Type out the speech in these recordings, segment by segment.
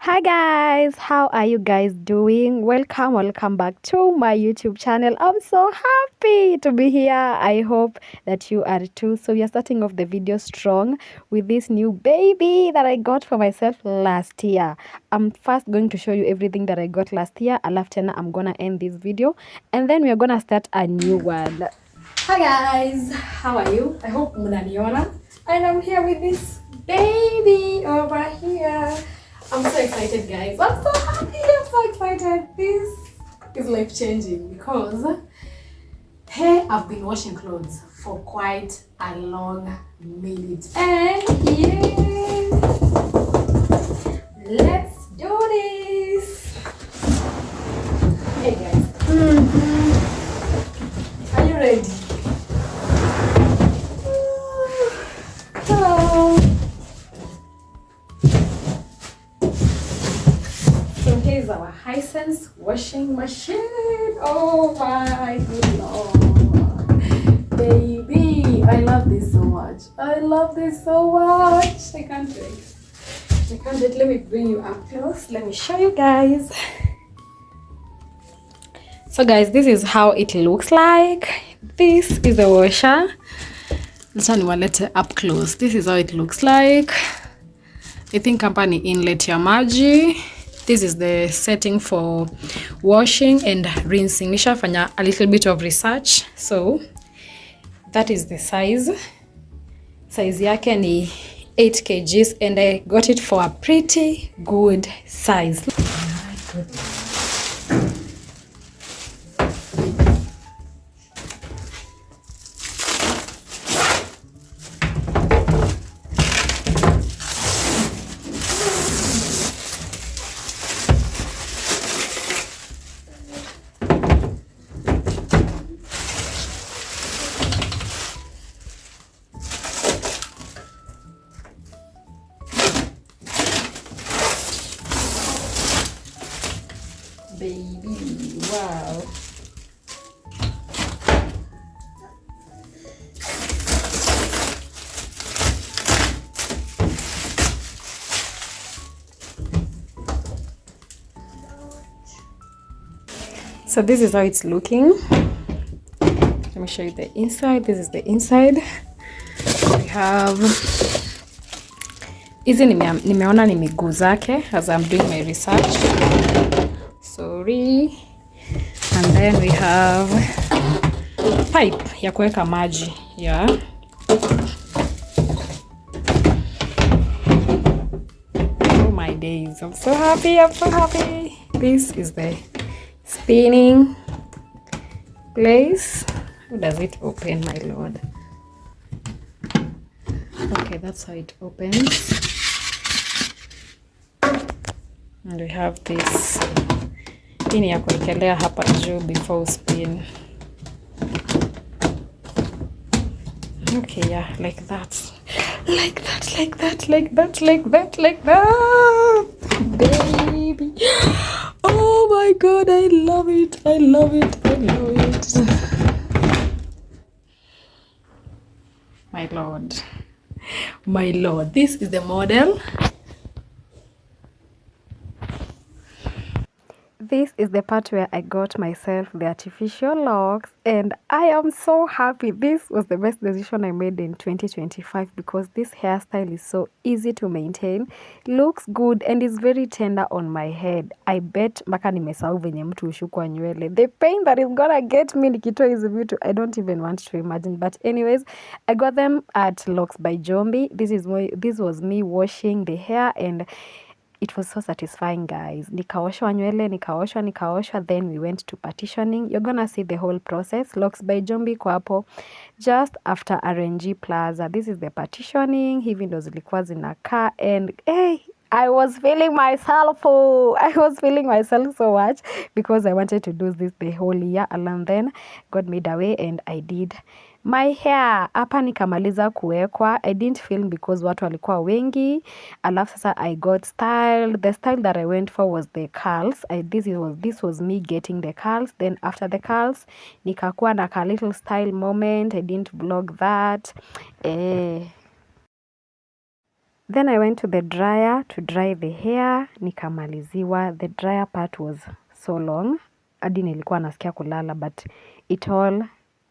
Hi guys, how are you guys doing? Welcome back to my YouTube channel. I'm so happy to be here. I hope that you are too. So we are starting off the video strong with this new baby that I got for myself last year. I'm first going to show you everything that I got last year. After I'm gonna end this video and then we are gonna start a new one. Hi guys, how are you? I hope mnaniona. And I'm here with this baby over here. I'm so excited, guys. I'm so happy. I'm so excited. This is life changing because hey, I've been washing clothes for quite a long minute. And yeah, let's do this. Hey, guys. Are you ready? Hello. So here's our Hisense washing machine. Oh my good lord. Baby, I love this so much. I love this so much. I can't wait. I can't wait. Let me bring you up close. Let me show you guys. So guys, this is how it looks like. This is the washer. This one will let it up close. This is how it looks like. I think company inlet ya maji. This is the setting for washing and rinsing. Nishafanya a little bit of research. So that is the size. Size yake ni 8 kgs and I got it for a pretty good size. Baby, wow. So this is how it's looking. Let me show you the inside. This is the inside. We have hizi nimeona ni miguu zake as I'm doing my research. Sorry. And then we have pipe ya kuweka maji. Yeah. Oh my days. I'm so happy. I'm so happy. This is the spinning place. How does it open, my lord? Okay, that's how it opens. And we have this. Hii ni ya kuwekelea hapa juu before spin. Okay, yeah, like that. Like that, like that, like that, like that, like that. Baby. Oh my god, I love it. I love it. I love it. My lord. My lord. This is the model. This is the part where I got myself the artificial locks and I am so happy. This was the best decision I made in 2025 because this hairstyle is so easy to maintain, looks good and is very tender on my head. I bet mpaka nimesahau venye mtu ushukwa nywele. The pain that is gonna get me nikitoa hizi vitu, I don't even want to imagine. But anyways, I got them at Locks by Jombi. This was me washing the hair and it was so satisfying, guys. Nikaoshwa nywele, nikaoshwa, then we went to partitioning. You're gonna see the whole process. Locks by Jombi kwa hapo just after RNG Plaza. This is the partitioning. Hivi ndo zilikuwa zinakaa and hey, I was feeling myself. Oh, I was feeling myself so much because I wanted to do this the whole year. And then God made a way and I did my hair. Hapa nikamaliza kuwekwa. I didn't film because watu walikuwa wengi. Alafu sasa I got style. The style that I went for was the curls. This was me getting the curls. Then after the curls, nikakuwa na ka little style moment. I didn't vlog that. Then I went to the dryer to dry the hair, nikamaliziwa. The dryer part was so long, hadi nilikuwa nasikia kulala, but it all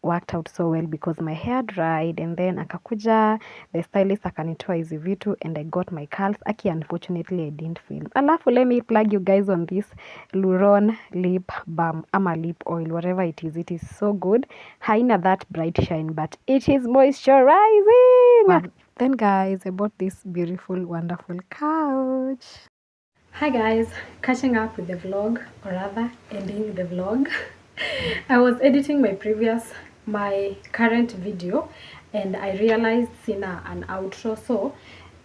worked out so well because my hair dried. And then akakuja the stylist akanitoa hizi vitu and I got my curls. Aki, unfortunately I didn't film. Alafu let me plug you guys on this Luron lip balm ama lip oil, whatever it is so good. Haina that bright shine, but it is moisturizing. Wow. Then guys, I bought this beautiful, wonderful couch. Hi guys, catching up with the vlog, or rather ending the vlog. I was editing my current video, and I realized sina an outro. So,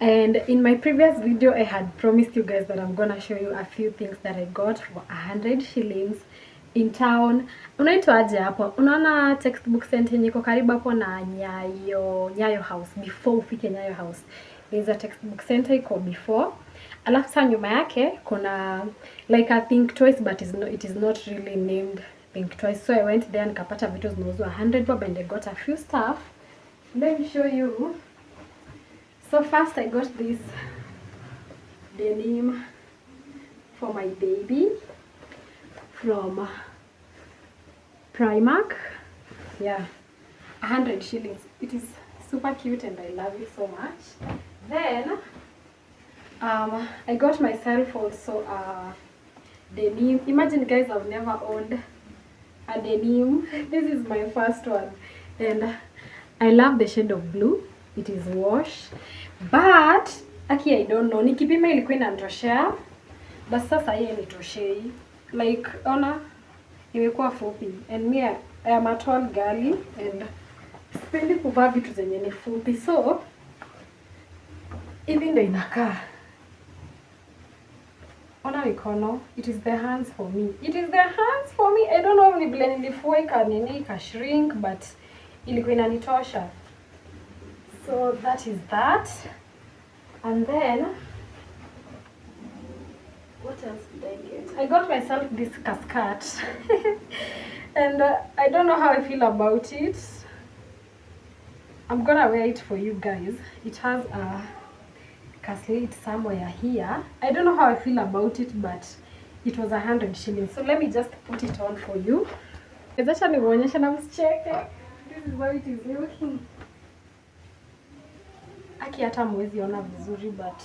and in my previous video I had promised you guys that I'm gonna show you a few things that I got for 100 shillings in town. Unaitwa aje hapo? Unaona textbook center yenye iko karibu hapo na Nyayo House. Before ufike Nyayo House, there's a textbook center iko before. Alafu sa nyuma yake kuna like a Think Twice, but it is not really named Think Twice. So I went there nikapata vitu zinauzwa 100 bob and I got a few stuff. Let me show you. So first I got this denim for my baby from Primark. Yeah, 100 shillings. It is super cute and I love it so much. Then I got myself also a denim. Imagine guys, I've never owned a denim. This is my first one and I love the shade of blue. It is wash, but aki I don't know, nikipima ilikuwa inanitoshea, but sasa hii hainitoshei. Like ona imekuwa fupi, and me I am a tall girl and sipendi kuvaa vitu zenye ni fupi, so hivi ndio inakaa. Ona mikono, it is the hands for me. It is the hands for me. I don't know ni vile nilifua ika shrink, but ilikuwa inanitosha. So that is that. And then what else did I get? I got myself this casket. And I don't know how I feel about it. I'm gonna wear it for you guys. It has a cascade somewhere here. I don't know how I feel about it, but it was 100 shillings. So let me just put it on for you. It's actually nionyesha na msicheke. This is how it is looking. Aki hata mwezi ona vizuri, but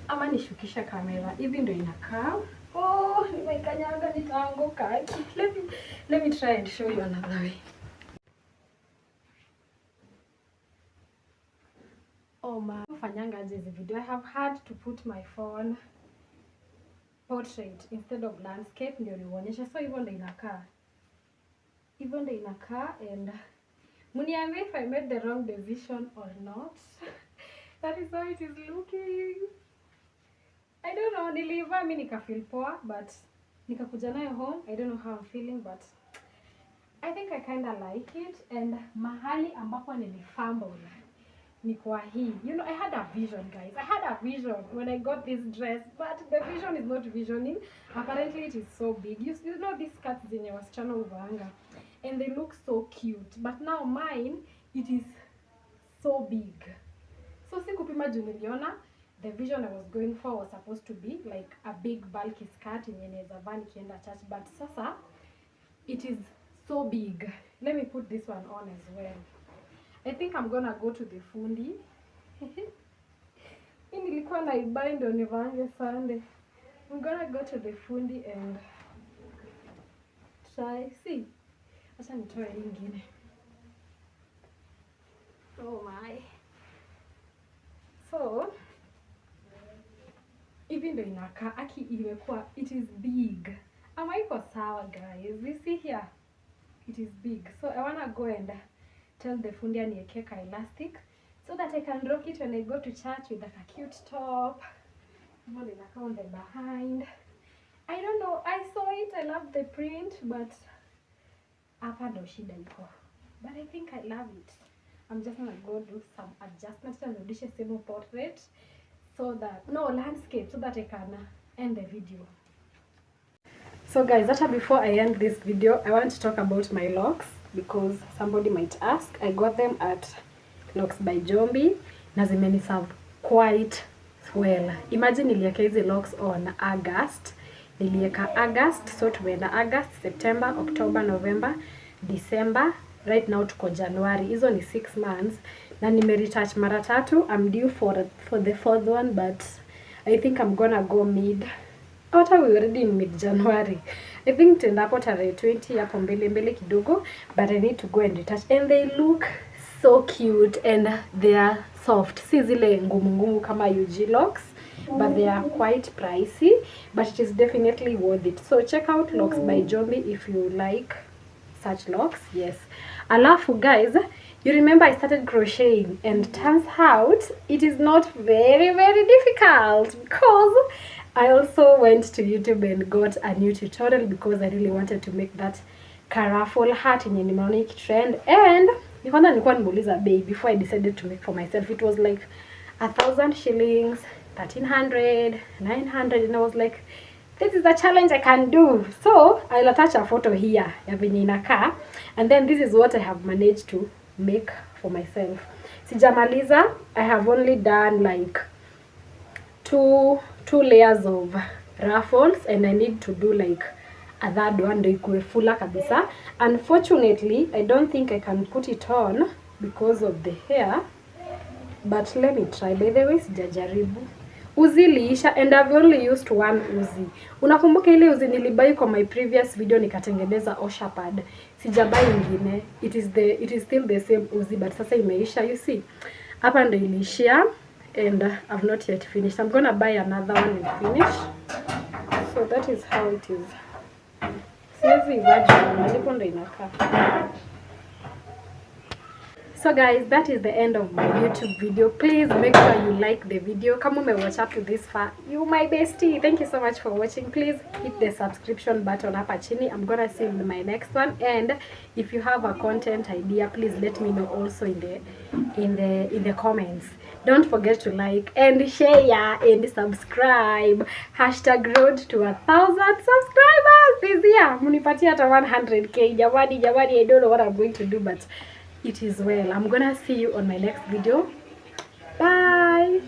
ama nishukisha kamera. Hivi ndio inakaa. Oh, nimeikanyaga nitaanguka. Let me try and show you another way. Oh my, fanyanga aje hizi video. I have had to put my phone portrait instead of landscape ndio nionyesha. So hivyo ndio inakaa. Hivyo ndio inakaa, and muniambie if I made the wrong decision or not. That is how it is looking. I don't know, nilivaa mimi nikafeel poa, but nikakuja nayo home. I don't know how I'm feeling, but I think I kind of like it. And mahali ambapo nilifumble ni kwa hii. You know, I had a vision, guys. I had a vision when I got this dress, but the vision is not visioning. Apparently it is so big. You know these skirts zenye wasichana uvaanga, and they look so cute, but now mine, it is so big. So sikupima juu niliona the vision I was going for was supposed to be like a big bulky skirt yenye naweza vaa nikienda church, but sasa it is so big. Let me put this one on as well. I think I'm gonna go to the fundi. Hii nilikuwa naibai ndio nivaange Sunday. I'm gonna go to the fundi and try. See, acha nitoe nyingine. Oh my. So hivi ndio inakaa. Aki imekuwa, it is big. Ama iko sawa guys. You see here, it is big. So I wanna go and tell the fundi aniweke ka elastic so that I can rock it when I go to church with like a cute top. Hivyo ndio inakaa on the behind. I don't know, I saw it, I love the print, but hapa ndo shida iko. But I think I love it. I'm just gonna go do some adjustments and nirudishe same portrait so that, no, landscape, so that I can end the video. So guys, hata before I end this video, I want to talk about my locks because somebody might ask. I got them at Locks by Jombi na zimeniserve quite well. Imagine niliweka hizi locks on August. Niliweka August, so tumeenda August, September, October, November, December. Right now tuko January. Hizo ni 6 months. Na nimeretouch mara 3. I'm due for the 4th one, but I think I'm gonna go mid. What are we already in mid-January? I think tenda hapo tarehe 20 hapo mbele kidogo, but I need to go and retouch. And they look so cute and they are soft. Si zile ngumu kama UG locks, but they are quite pricey, but it is definitely worth it. So check out Locks by Jombi if you like such locks. Yes. Alafu guys, you remember I started crocheting, and turns out it is not very difficult, because I also went to YouTube and got a new tutorial because I really wanted to make that caraffle hat in any trend. And nilikuwa nimeuliza bei before I decided to make for myself. It was like 1,000 shillings, 1,300, 900, and I was like, this is a challenge I can do. So I'll attach a photo here ya venye inakaa, and then this is what I have managed to make for myself. Sijamaliza. I have only done like two layers of ruffles, and I need to do like a third one ndio ikuwe fuller kabisa. Unfortunately, I don't think I can put it on because of the hair, but let me try. By the way, sijajaribu. Uzi liisha, and I've only used one uzi. Unakumbuka ile uzi nilibai kwa my previous video nikatengeneza osha pad. Sijabai ingine. It is still the same uzi, but sasa imeisha. You see, hapa ndo iliishia, and I've not yet finished. I'm gonna buy another one and finish. So that is how it is. Siwezi vaji malipo ndo inakaa. So guys, that is the end of my YouTube video. Please make sure you like the video. Kama umewatch up to this far, you my bestie. Thank you so much for watching. Please hit the subscription button hapa chini. I'm gonna see you in my next one. And if you have a content idea, please let me know also in the comments. Don't forget to like and share and subscribe. #road to 1,000 subscribers this year. Munipatia hata 100k. Jamani, I don't know what I'm going to do, but it is well. I'm gonna see you on my next video. Bye.